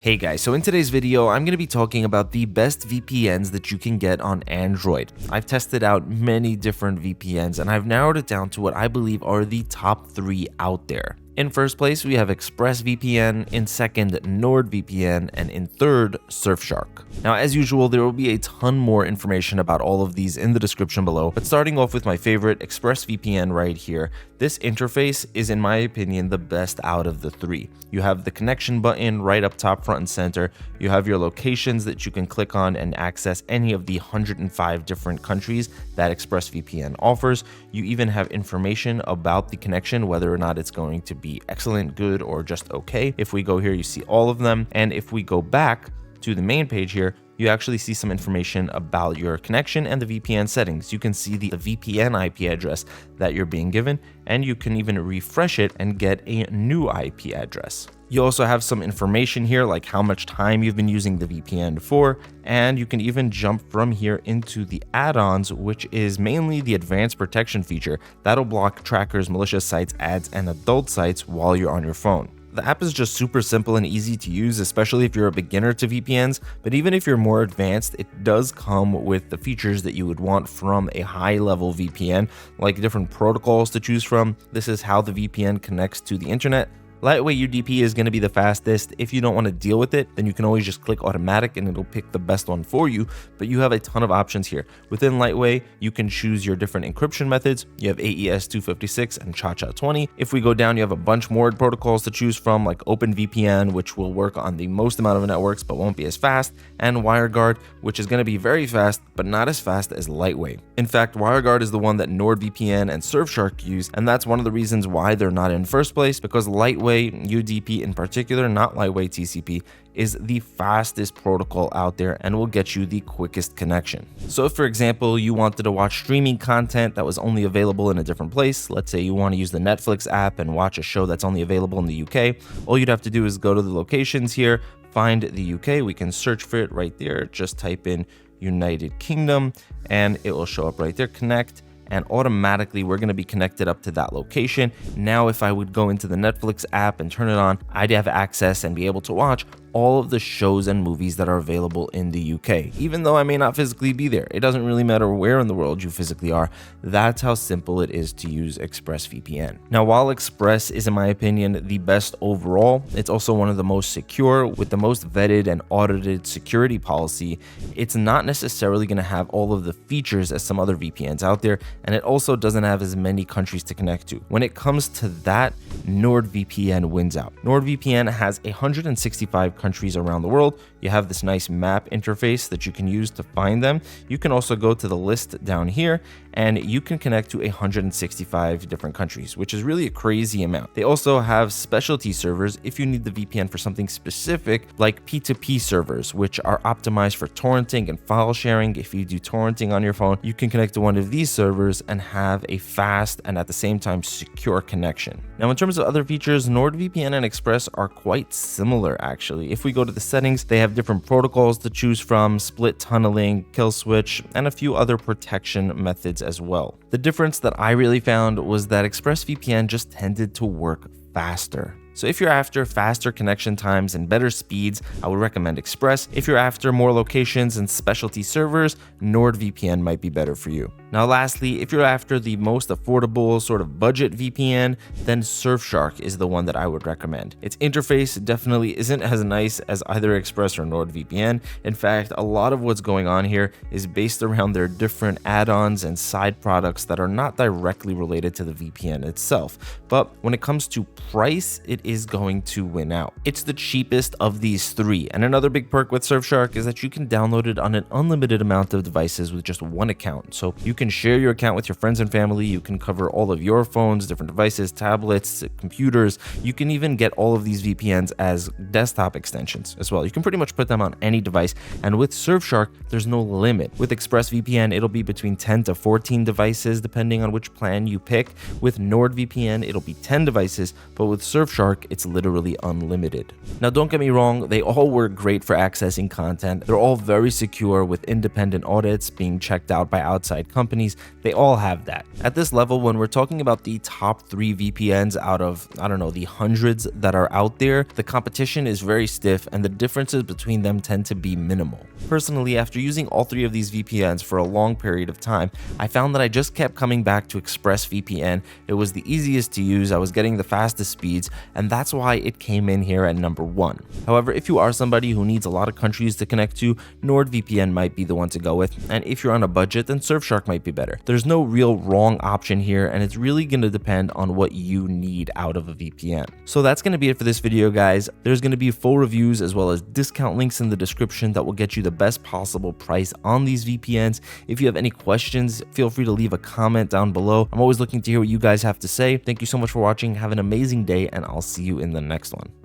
Hey guys, so in today's video, I'm going to be talking about the best VPNs that you can get on Android. I've tested out many different VPNs and I've narrowed it down to what I believe are the top 3 out there. In first place, we have ExpressVPN, in second, NordVPN, and in third, Surfshark. Now, as usual, there will be a ton more information about all of these in the description below, but starting off with my favorite, ExpressVPN right here, this interface is, in my opinion, the best out of the 3. You have the connection button right up top, front and center. You have your locations that you can click on and access any of the 105 different countries that ExpressVPN offers. You even have information about the connection, whether or not it's going to be excellent, good, or just okay. If we go here, you see all of them. And if we go back to the main page here, you actually see some information about your connection and the VPN settings. You can see the VPN IP address that you're being given, and you can even refresh it and get a new IP address. You also have some information here like how much time you've been using the VPN for, and you can even jump from here into the add-ons, which is mainly the advanced protection feature that'll block trackers, malicious sites, ads, and adult sites while you're on your phone. The app is just super simple and easy to use, especially if you're a beginner to VPNs, but even if you're more advanced, it does come with the features that you would want from a high-level VPN, like different protocols to choose from. This is how the VPN connects to the internet. Lightweight UDP is going to be the fastest. If you don't want to deal with it, then you can always just click automatic and it'll pick the best one for you, but you have a ton of options here. Within Lightweight, you can choose your different encryption methods. You have AES 256 and Cha-Cha 20. If we go down, you have a bunch more protocols to choose from, like OpenVPN, which will work on the most amount of networks but won't be as fast, and WireGuard, which is going to be very fast but not as fast as Lightweight. In fact, WireGuard is the one that NordVPN and Surfshark use, and that's one of the reasons why they're not in first place, because Lightweight UDP in particular, not lightweight TCP, is the fastest protocol out there and will get you the quickest connection. So if, for example, you wanted to watch streaming content that was only available in a different place, let's say you want to use the Netflix app and watch a show that's only available in the UK, all you'd have to do is go to the locations here, find the UK, we can search for it right there, just type in United Kingdom and it will show up right there, connect, and automatically we're going to be connected up to that location. Now, if I would go into the Netflix app and turn it on, I'd have access and be able to watch all of the shows and movies that are available in the UK. Even though I may not physically be there, it doesn't really matter where in the world you physically are. That's how simple it is to use ExpressVPN. Now, while Express is, in my opinion, the best overall, it's also one of the most secure with the most vetted and audited security policy. It's not necessarily going to have all of the features as some other VPNs out there, and it also doesn't have as many countries to connect to. When it comes to that, NordVPN wins out. NordVPN has 165 countries around the world. You have this nice map interface that you can use to find them. You can also go to the list down here and you can connect to 165 different countries, which is really a crazy amount. They also have specialty servers if you need the VPN for something specific, like P2P servers, which are optimized for torrenting and file sharing. If you do torrenting on your phone, you can connect to one of these servers and have a fast and at the same time secure connection. Now, in terms of other features, NordVPN and Express are quite similar actually. If we go to the settings, they have different protocols to choose from, split tunneling, kill switch, and a few other protection methods as well. The difference that I really found was that ExpressVPN just tended to work faster. So if you're after faster connection times and better speeds, I would recommend Express. If you're after more locations and specialty servers, NordVPN might be better for you. Now, lastly, if you're after the most affordable sort of budget VPN, then Surfshark is the one that I would recommend. Its interface definitely isn't as nice as either Express or NordVPN. In fact, a lot of what's going on here is based around their different add-ons and side products that are not directly related to the VPN itself. But when it comes to price, it is going to win out. It's the cheapest of these 3. And another big perk with Surfshark is that you can download it on an unlimited amount of devices with just one account. So you can share your account with your friends and family. You can cover all of your phones, different devices, tablets, computers. You can even get all of these VPNs as desktop extensions as well. You can pretty much put them on any device. And with Surfshark, there's no limit. With ExpressVPN, it'll be between 10 to 14 devices, depending on which plan you pick. With NordVPN, it'll be 10 devices, but with Surfshark, it's literally unlimited. Now, don't get me wrong, they all work great for accessing content. They're all very secure with independent audits being checked out by outside companies. companies, they all have that. At this level, when we're talking about the top 3 VPNs out of, I don't know, the hundreds that are out there, the competition is very stiff and the differences between them tend to be minimal. Personally, after using all 3 of these VPNs for a long period of time, I found that I just kept coming back to ExpressVPN. It was the easiest to use, I was getting the fastest speeds, and that's why it came in here at number 1. However, if you are somebody who needs a lot of countries to connect to, NordVPN might be the one to go with, and if you're on a budget, then Surfshark might be better. There's no real wrong option here, and it's really going to depend on what you need out of a VPN. So that's going to be it for this video, guys. There's going to be full reviews as well as discount links in the description that will get you the best possible price on these VPNs. If you have any questions, feel free to leave a comment down below. I'm always looking to hear what you guys have to say. Thank you so much for watching. Have an amazing day, and I'll see you in the next one.